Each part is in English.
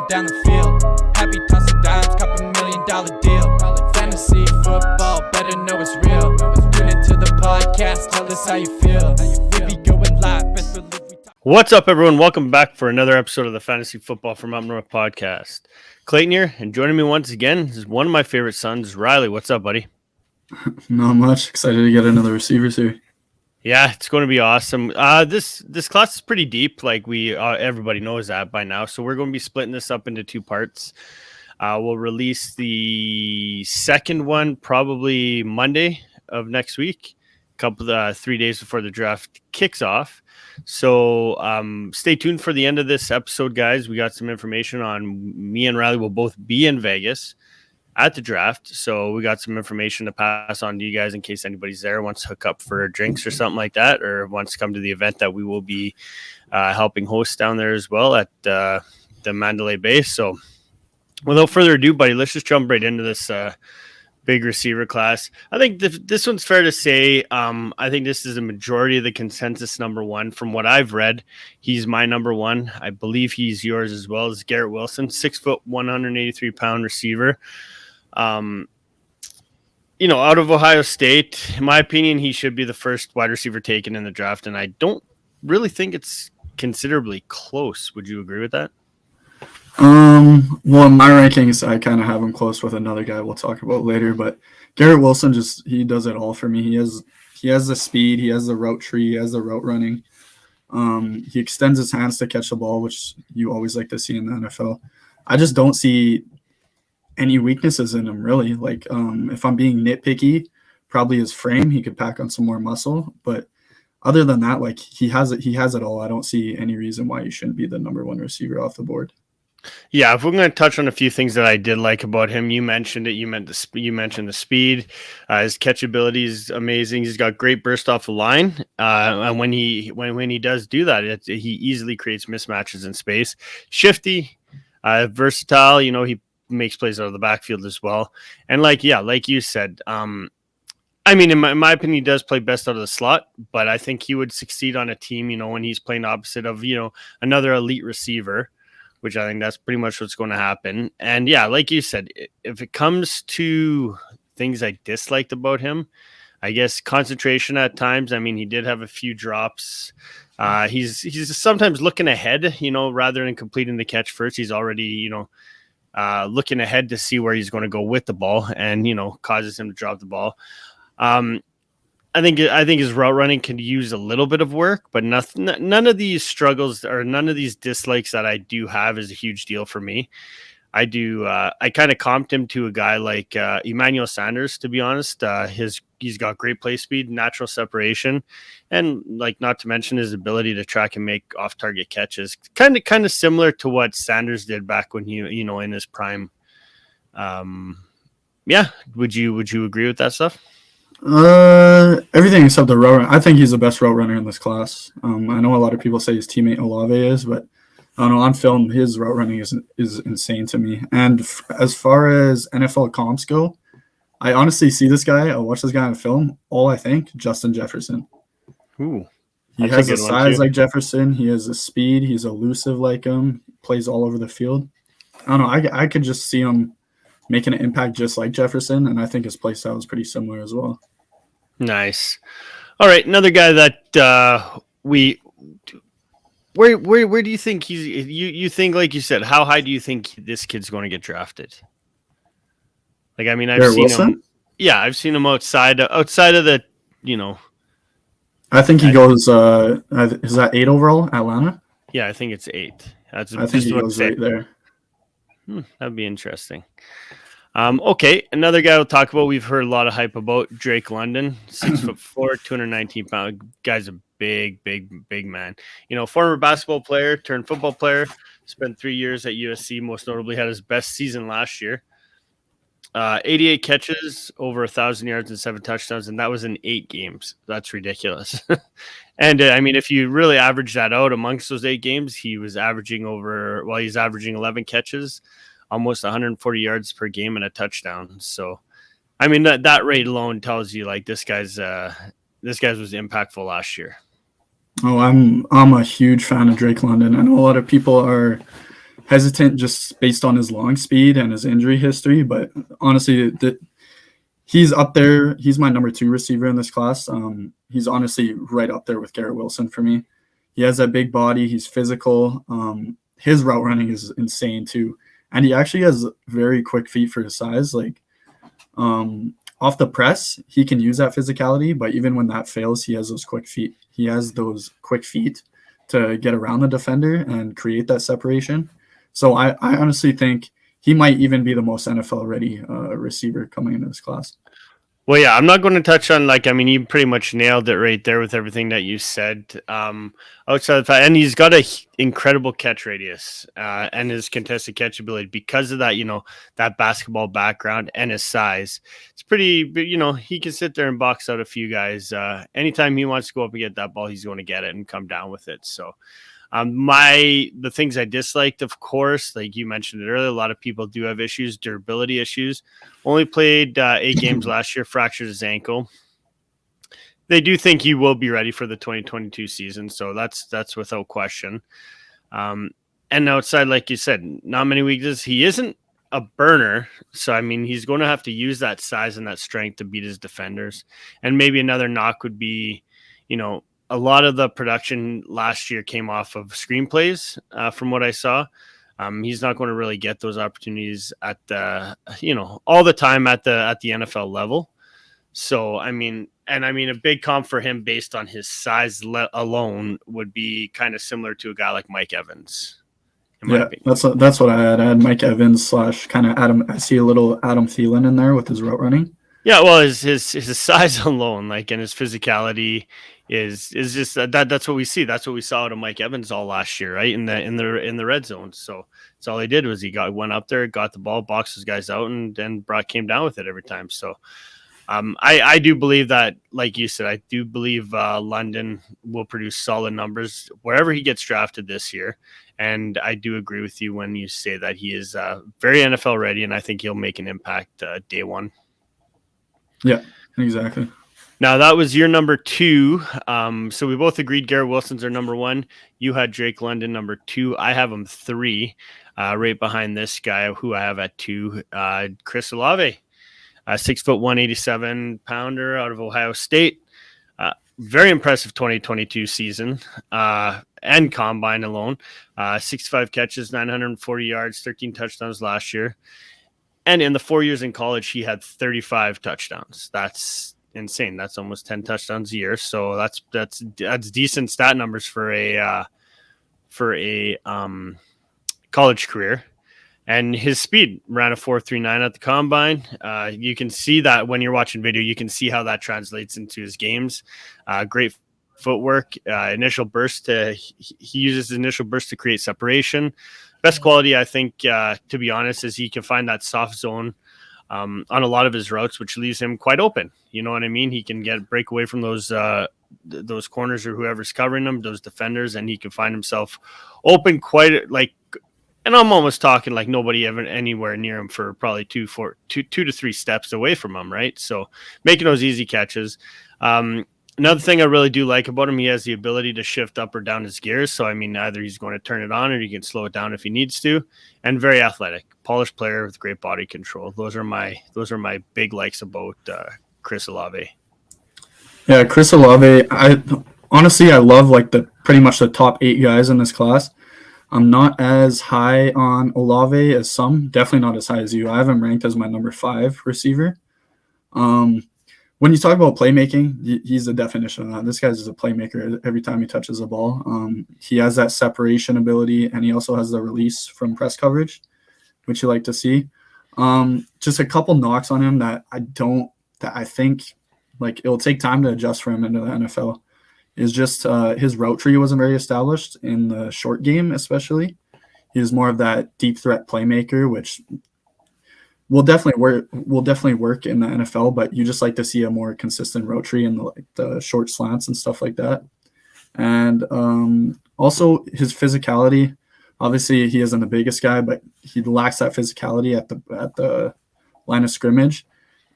down the field. Happy tossing dimes, cup $1 million deal. Fantasy football, better know it's real. Tune into the podcast, tell us how you feel. We be going live, best believe we talk. What's up, everyone? Welcome back for another episode of the Fantasy Football from Up North podcast. Clayton here, and joining me once again is one of my favorite sons, Riley. What's up, buddy? Not much. Excited to get another receivers here. Yeah, it's going to be awesome. This class is pretty deep, like everybody knows that by now. So we're going to be splitting this up into two parts. We'll release the second one probably Monday of next week, 3 days before the draft kicks off. So stay tuned for the end of this episode, guys. We got some information on me and Riley will both be in Vegas at the draft. So we got some information to pass on to you guys in case anybody's there, wants to hook up for drinks or something like that, or wants to come to the event that we will be helping host down there as well at the Mandalay Bay. So without further ado, buddy, let's just jump right into this big receiver class. I think this one's fair to say. I think this is a majority of the consensus number one. From what I've read, he's my number one. I believe he's yours as well, as Garrett Wilson, 6 foot, 183 pound receiver. Out of Ohio State, in my opinion, he should be the first wide receiver taken in the draft, and I don't really think it's considerably close. Would you agree with that? Well, in my rankings, I kind of have him close with another guy we'll talk about later, but Garrett Wilson he does it all for me. He has the speed, he has the route tree, he has the route running. He extends his hands to catch the ball, which you always like to see in the NFL. I just don't see any weaknesses in him, really. Like, if I'm being nitpicky, probably his frame, he could pack on some more muscle, but other than that, like, he has it all. I don't see any reason why he shouldn't be the number one receiver off the board. Yeah, if we're going to touch on a few things that I did like about him, you mentioned it. You mentioned the speed. His catchability is amazing. He's got great burst off the line, and when he does do that, he easily creates mismatches in space. Shifty, versatile. He makes plays out of the backfield as well. And like you said, in my opinion, he does play best out of the slot, but I think he would succeed on a team, when he's playing opposite of, another elite receiver, which I think that's pretty much what's going to happen. And yeah, like you said, if it comes to things I disliked about him, I guess concentration at times. He did have a few drops. He's sometimes looking ahead, rather than completing the catch first. He's already, looking ahead to see where he's going to go with the ball, and causes him to drop the ball. I think his route running can use a little bit of work, but none of these struggles or none of these dislikes that I do have is a huge deal for me. I kind of comped him to a guy like Emmanuel Sanders, to be honest. He's got great play speed, natural separation, and not to mention his ability to track and make off-target catches. Kind of similar to what Sanders did back when he in his prime. Yeah, would you agree with that stuff? Everything except the route run. I think he's the best route runner in this class. I know a lot of people say his teammate Olave is, but I don't know, on film, his route running is insane to me. And as far as NFL comps go, I honestly see this guy. I watch this guy on film. All I think, Justin Jefferson. Ooh, he has the size like Jefferson. He has the speed. He's elusive like him. Plays all over the field. I don't know. I could just see him making an impact just like Jefferson, and I think his play style is pretty similar as well. Nice. All right, another guy that where do you think you think, like you said, how high do you think this kid's going to get drafted? Like, I've seen Wilson? him. Yeah, I've seen him outside of the, I think he goes. Is that 8 overall, Atlanta? Yeah, I think it's 8. I think he goes right there. That'd be interesting. Okay, another guy we'll talk about. We've heard a lot of hype about Drake London, 6'4", 219 pounds. Guy's a big man. Former basketball player turned football player. Spent 3 years at USC. Most notably, had his best season last year. 88 catches, over 1,000 yards and 7 touchdowns, and that was in 8 games. That's ridiculous. And if you really average that out amongst those 8 games, he's averaging 11 catches, almost 140 yards per game and a touchdown. So, that rate alone tells you this guy's was impactful last year. Oh, I'm a huge fan of Drake London. I know a lot of people are hesitant just based on his long speed and his injury history. But honestly, he's up there. He's my number 2 receiver in this class. He's honestly right up there with Garrett Wilson for me. He has that big body. He's physical. His route running is insane too. And he actually has very quick feet for his size. Like off the press, he can use that physicality, but even when that fails, he has those quick feet. He has those quick feet to get around the defender and create that separation. So I honestly think he might even be the most NFL-ready receiver coming into this class. Well, yeah, I'm not going to touch on, you pretty much nailed it right there with everything that you said. Outside of that, and he's got an incredible catch radius and his contested catch ability because of that, that basketball background and his size. It's pretty, he can sit there and box out a few guys. Anytime he wants to go up and get that ball, he's going to get it and come down with it. So the things I disliked, of course, like you mentioned it earlier, a lot of people do have issues, durability issues. Only played 8 games last year, fractured his ankle. They do think he will be ready for the 2022 season, so that's without question. And outside, like you said, not many weaknesses. He isn't a burner, so he's going to have to use that size and that strength to beat his defenders. And maybe another knock would be, a lot of the production last year came off of screenplays, from what I saw. He's not going to really get those opportunities at the, all the time at the NFL level. So, a big comp for him based on his size alone would be kind of similar to a guy like Mike Evans. Yeah, that's what I had. I had Mike Evans / kind of Adam. I see a little Adam Thielen in there with his route running. Yeah, well, his size alone, and his physicality is just that's what we see. That's what we saw out of Mike Evans all last year, right? In the red zone. So that's all he did was went up there, got the ball, boxed his guys out, and came down with it every time. So I do believe that, like you said, I do believe London will produce solid numbers wherever he gets drafted this year. And I do agree with you when you say that he is very NFL ready, and I think he'll make an impact day one. Yeah, exactly. Now, that was your number 2. So we both agreed Garrett Wilson's our number 1. You had Drake London number 2. I have him 3, right behind this guy who I have at 2, Chris Olave, 6 foot 187 pounder out of Ohio State. Very impressive 2022 season and combine alone. 65 catches, 940 yards, 13 touchdowns last year. And in the 4 years in college, he had 35 touchdowns. That's insane. That's almost 10 touchdowns a year. So that's decent stat numbers for a college career. And his speed ran a 4.39 at the combine. You can see that when you're watching video. You can see how that translates into his games. Great footwork, initial burst. He uses his initial burst to create separation. Best quality, I think, to be honest, is he can find that soft zone on a lot of his routes, which leaves him quite open. You know what I mean? He can break away from those corners or whoever's covering them, those defenders, and he can find himself open and I'm almost talking like nobody ever anywhere near him for probably 2 to 3 steps away from him, right? So making those easy catches. Another thing I really do like about him, he has the ability to shift up or down his gears. So, either he's going to turn it on or he can slow it down if he needs to. And very athletic, polished player with great body control. Those are my big likes about Chris Olave. Yeah, Chris Olave, I love pretty much the top 8 guys in this class. I'm not as high on Olave as some, definitely not as high as you. I have him ranked as my number 5 receiver. When you talk about playmaking, he's the definition of that. This guy's just a playmaker every time he touches the ball. He has that separation ability, and he also has the release from press coverage, which you like to see. Just a couple knocks on him that I think it'll take time to adjust for him into the NFL is just his route tree wasn't very established in the short game, especially. He was more of that deep threat playmaker, which will definitely work in the NFL, but you just like to see a more consistent route tree in the short slants and stuff like that. And also his physicality. Obviously, he isn't the biggest guy, but he lacks that physicality at the line of scrimmage.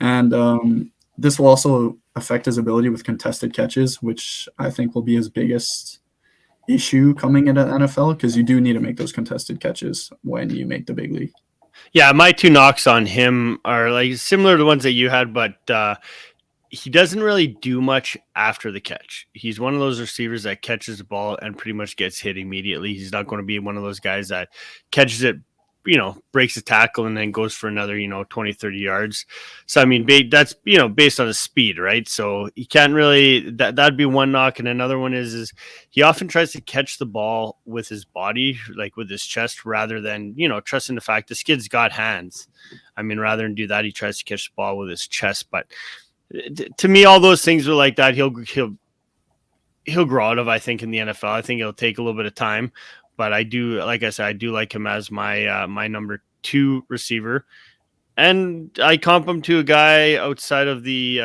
And this will also affect his ability with contested catches, which I think will be his biggest issue coming into the NFL because you do need to make those contested catches when you make the big league. Yeah, my two knocks on him are like similar to the ones that you had, but he doesn't really do much after the catch. He's one of those receivers that catches the ball and pretty much gets hit immediately. He's not going to be one of those guys that catches it, breaks a tackle and then goes for another, 20, 30 yards. So, I mean, that's, based on his speed, right? So he can't really, that'd be one knock. And another one is he often tries to catch the ball with his body, like with his chest, rather than, trusting the fact this kid's got hands. I mean, rather than do that, he tries to catch the ball with his chest. But to me, all those things are like that. He'll grow out of, I think, in the NFL. I think it'll take a little bit of time, but I do, like I said, I do like him as my my number 2 receiver, and I comp him to a guy outside of the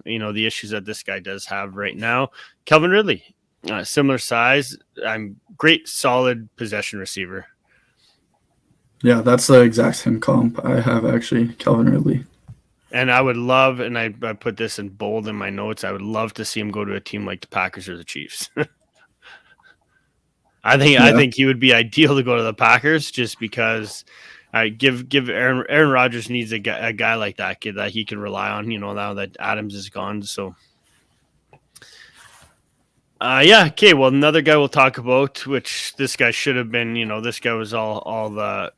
the issues that this guy does have right now, Calvin Ridley, similar size. I'm great, solid possession receiver. Yeah, that's the exact same comp I have actually, Calvin Ridley. And I would love, and I put this in bold in my notes, I would love to see him go to a team like the Packers or the Chiefs. I think he would be ideal to go to the Packers just because I give Aaron Rodgers needs a guy like that kid that he can rely on, now that Adams is gone. So okay. Well, another guy we'll talk about, which this guy should have been, this guy was all the,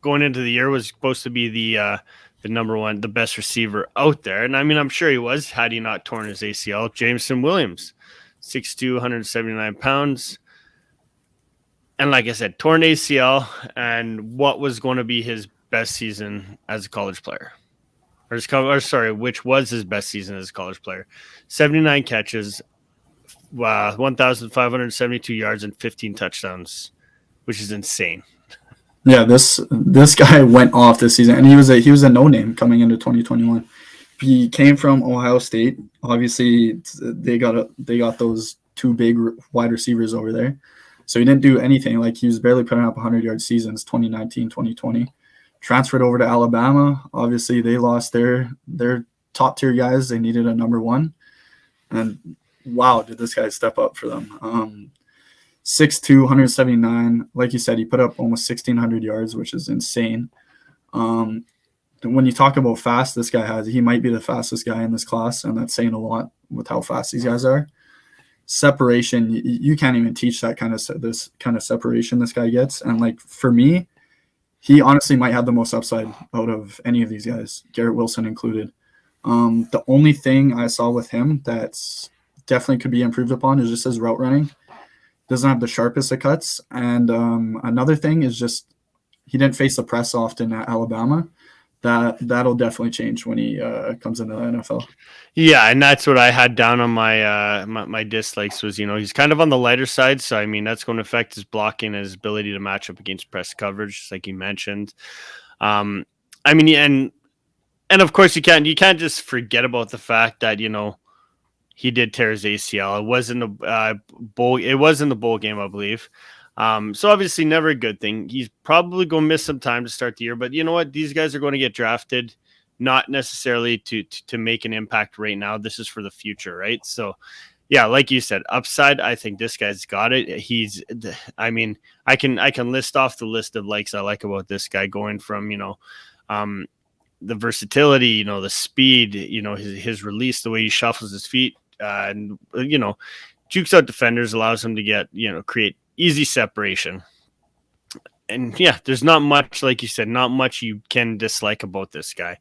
going into the year was supposed to be the number one, the best receiver out there. And I mean, I'm sure he was, had he not torn his ACL. Jameson Williams, 6'2", 179 pounds. And like I said, torn ACL, and what was going to be his best season as a college player. Which was his best season as a college player. 79 catches, 1,572 yards, and 15 touchdowns, which is insane. Yeah, this guy went off this season, and he was a no-name coming into 2021. He came from Ohio State. Obviously, they got those 2 big wide receivers over there. So he didn't do anything. Like, he was barely putting up 100-yard seasons 2019, 2020. Transferred over to Alabama. Obviously, they lost their top-tier guys. They needed a number 1. And wow, did this guy step up for them. 6'2", 179. Like you said, he put up almost 1,600 yards, which is insane. When you talk about fast, he might be the fastest guy in this class, and that's saying a lot with how fast these guys are. Separation, you can't even teach this kind of separation this guy gets. And like, for me, he honestly might have the most upside out of any of these guys, Garrett Wilson included. The only thing I saw with him that's definitely could be improved upon is just his route running. Doesn't have the sharpest of cuts. And another thing is just he didn't face the press often at Alabama. That'll definitely change when he comes into the NFL. Yeah, and that's what I had down on my my dislikes was, he's kind of on the lighter side. So, I mean, that's going to affect his blocking and his ability to match up against press coverage, just like you mentioned. I mean, and of course you can't just forget about the fact that, he did tear his ACL. It was in the bowl game, I believe. So obviously never a good thing. He's probably going to miss some time to start the year, but you know what? These guys are going to get drafted, not necessarily to make an impact right now. This is for the future, right? So yeah, like you said, upside, I think this guy's got it. I can list off the list of likes I like about this guy, going from, the versatility, the speed, his release, the way he shuffles his feet, and jukes out defenders, allows him to get, create easy separation. And yeah, there's not much, like you said, not much you can dislike about this guy.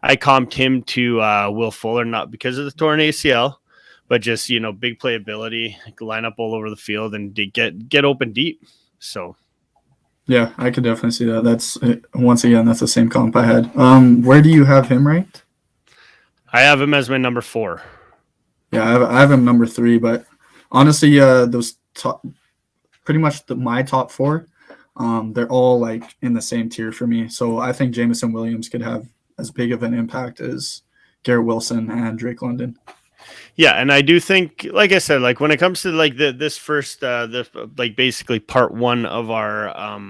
I comped him to Will Fuller, not because of the torn ACL, but just, big playability, line up all over the field and get open deep. So yeah, I could definitely see that. That's, once again, that's the same comp I had. Where do you have him ranked? I have him as my number 4. Yeah, I have him number 3, but honestly, those pretty much my top 4, they're all like in the same tier for me. So I think Jameson Williams could have as big of an impact as Garrett Wilson and Drake London. Yeah, and I do think, like I said, like when it comes to like this first, like basically part 1 of our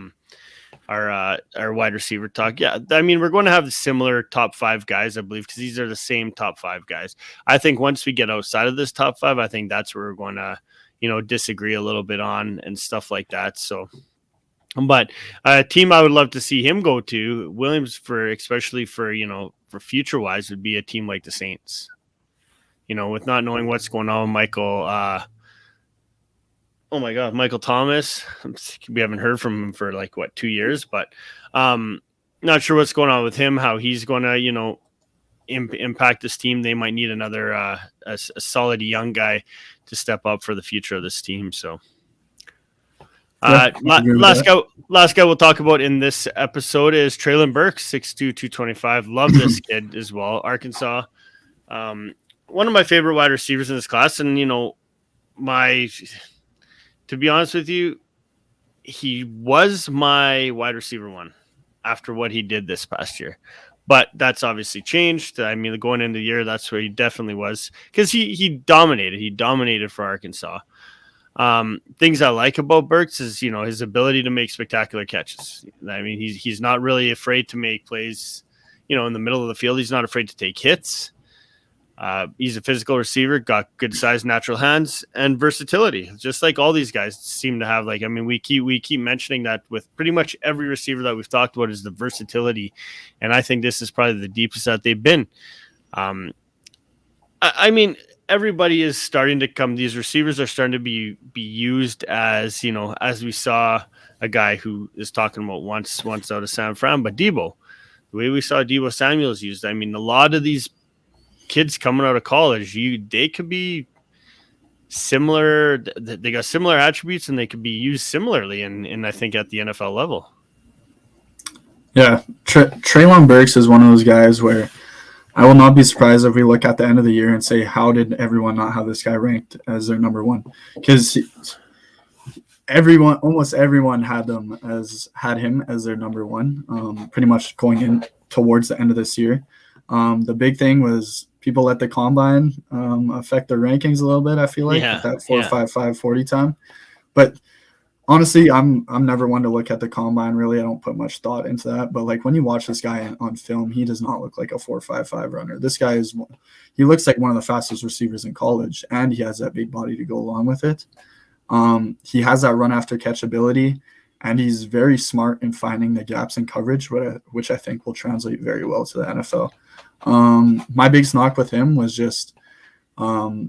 wide receiver talk. Yeah, I mean, we're going to have similar top 5 guys, I believe, because these are the same top 5 guys. I think once we get outside of this top 5, I think that's where we're going to, disagree a little bit on and stuff like that. So, but a team I would love to see him go to, Williams, especially for future wise, would be a team like the Saints. With not knowing what's going on with Michael. Oh my God, Michael Thomas. We haven't heard from him for 2 years, but not sure what's going on with him, how he's going to, impact this team. They might need another a solid young guy to step up for the future of this team. So last guy we'll talk about in this episode is Treylon Burks, 6'2", 225. Love this kid as well. Arkansas. One of my favorite wide receivers in this class. And, to be honest with you, he was my wide receiver one after what he did this past year. But that's obviously changed. I mean, going into the year, that's where he definitely was, because he dominated. He dominated for Arkansas. Things I like about Burks is, his ability to make spectacular catches. I mean, he's not really afraid to make plays, in the middle of the field. He's not afraid to take hits. He's a physical receiver, got good size, natural hands, and versatility. Just like all these guys seem to have. We keep mentioning that with pretty much every receiver that we've talked about, is the versatility, and I think this is probably the deepest that they've been. I mean, everybody is starting to come. These receivers are starting to be used as, as we saw a guy who is talking about once out of San Fran, but Debo, the way we saw Debo Samuel's used. I mean, a lot of these kids coming out of college, they could be similar. They got similar attributes, and they could be used similarly in I think at the NFL level. Yeah, Treylon Burks is one of those guys where I will not be surprised if we look at the end of the year and say, how did everyone not have this guy ranked as their number one? Because almost everyone had him as their number one, pretty much going in towards the end of this year. The big thing was people let the combine affect their rankings a little bit, I feel like, at that 4.55 40 time. But honestly, I'm never one to look at the combine, really. I don't put much thought into that. But when you watch this guy on film, he does not look like a 4.55 runner. This guy he looks like one of the fastest receivers in college, and he has that big body to go along with it. He has that run after catch ability, and he's very smart in finding the gaps in coverage, which I think will translate very well to the NFL. My big knock with him was just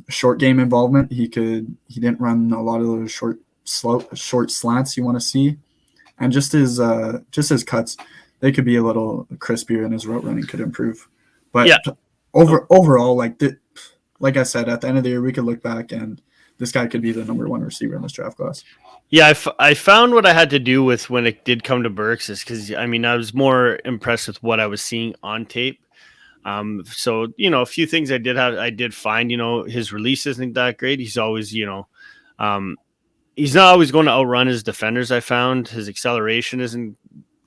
short game involvement. He didn't run a lot of those short slants you want to see, and just his cuts, they could be a little crispier, and his route running could improve. But overall, like I said, at the end of the year, we could look back and this guy could be the number one receiver in this draft class. Yeah, I found what I had to do with when it did come to Burks is because, I was more impressed with what I was seeing on tape. So, a few things I did find, his release isn't that great. He's always, he's not always going to outrun his defenders. I found his acceleration isn't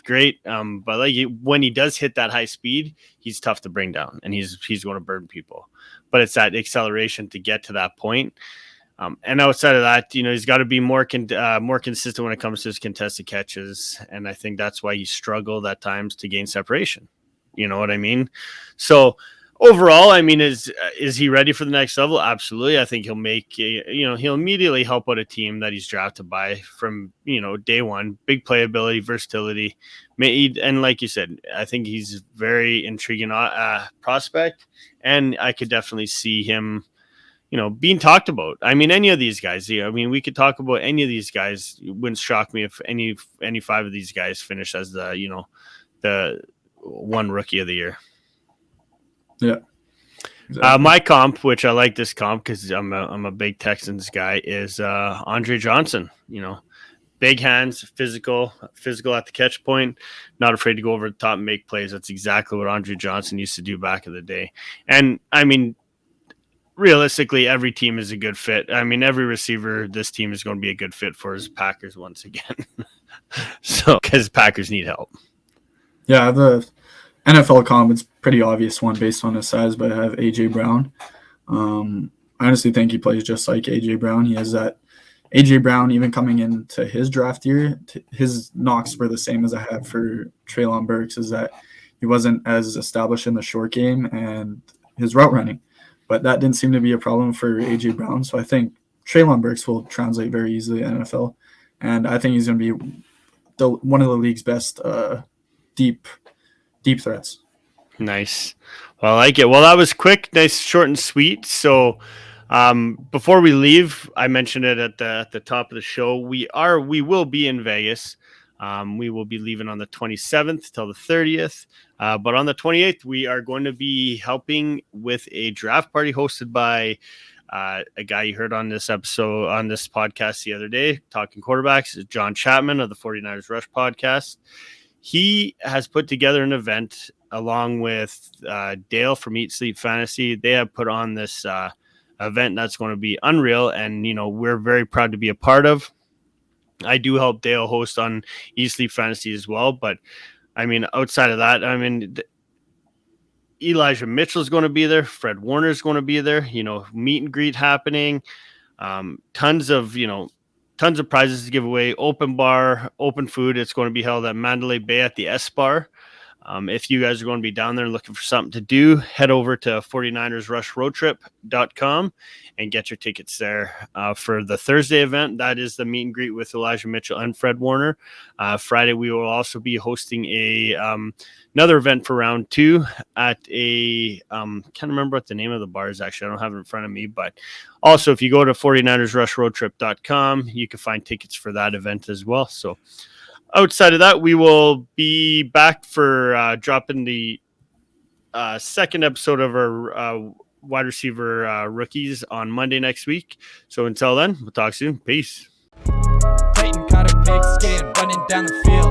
great. But when he does hit that high speed, he's tough to bring down, and he's going to burn people. But it's that acceleration to get to that point. And outside of that, he's got to be more consistent when it comes to his contested catches. And I think that's why he struggled at times to gain separation. You know what I mean? So overall, is he ready for the next level? Absolutely. I think he'll he'll immediately help out a team that he's drafted by from, day one. Big playability, versatility. And like you said, I think he's a very intriguing prospect. And I could definitely see him, being talked about. Any of these guys, we could talk about any of these guys. It wouldn't shock me if any five of these guys finish as the one rookie of the year. Yeah. Exactly. My comp, which I like this comp because I'm a big Texans guy, is Andre Johnson. Big hands, physical at the catch point, not afraid to go over the top and make plays. That's exactly what Andre Johnson used to do back in the day. And realistically, every team is a good fit. Every receiver this team is going to be a good fit for is Packers once again. So, because Packers need help. Yeah, the NFL comp is pretty obvious one based on his size, but I have A.J. Brown. I honestly think he plays just like A.J. Brown. He has that A.J. Brown, even coming into his draft year, his knocks were the same as I had for Treylon Burks, is that he wasn't as established in the short game and his route running. But that didn't seem to be a problem for A.J. Brown. So I think Treylon Burks will translate very easily in NFL, and I think he's going to be one of the league's best deep threats. Nice. Well, I like it. Well, that was quick, nice, short and sweet. So before we leave, I mentioned it at the top of the show. We will be in Vegas. We will be leaving on the 27th till the 30th. But on the 28th, we are going to be helping with a draft party hosted by a guy you heard on this episode, on this podcast the other day, talking quarterbacks, John Chapman of the 49ers Rush podcast. He has put together an event along with Dale from Eat Sleep Fantasy. They have put on this event that's going to be unreal, and we're very proud to be a part of. I do help Dale host on Eat Sleep Fantasy as well, but I mean, outside of that, I mean, Elijah Mitchell is going to be there. Fred Warner is going to be there. Meet and greet happening. Tons of prizes to give away. Open bar, open food. It's going to be held at Mandalay Bay at the S Bar. If you guys are going to be down there looking for something to do, head over to 49ersrushroadtrip.com and get your tickets there for the Thursday event. That is the meet and greet with Elijah Mitchell and Fred Warner. Friday, we will also be hosting another event for round 2 at a can't remember what the name of the bar is. Actually, I don't have it in front of me, but also if you go to 49ersrushroadtrip.com, you can find tickets for that event as well. So outside of that, we will be back for dropping the second episode of our wide receiver rookies on Monday next week. So until then, we'll talk soon. Peace. Clayton caught a big skin running down the field.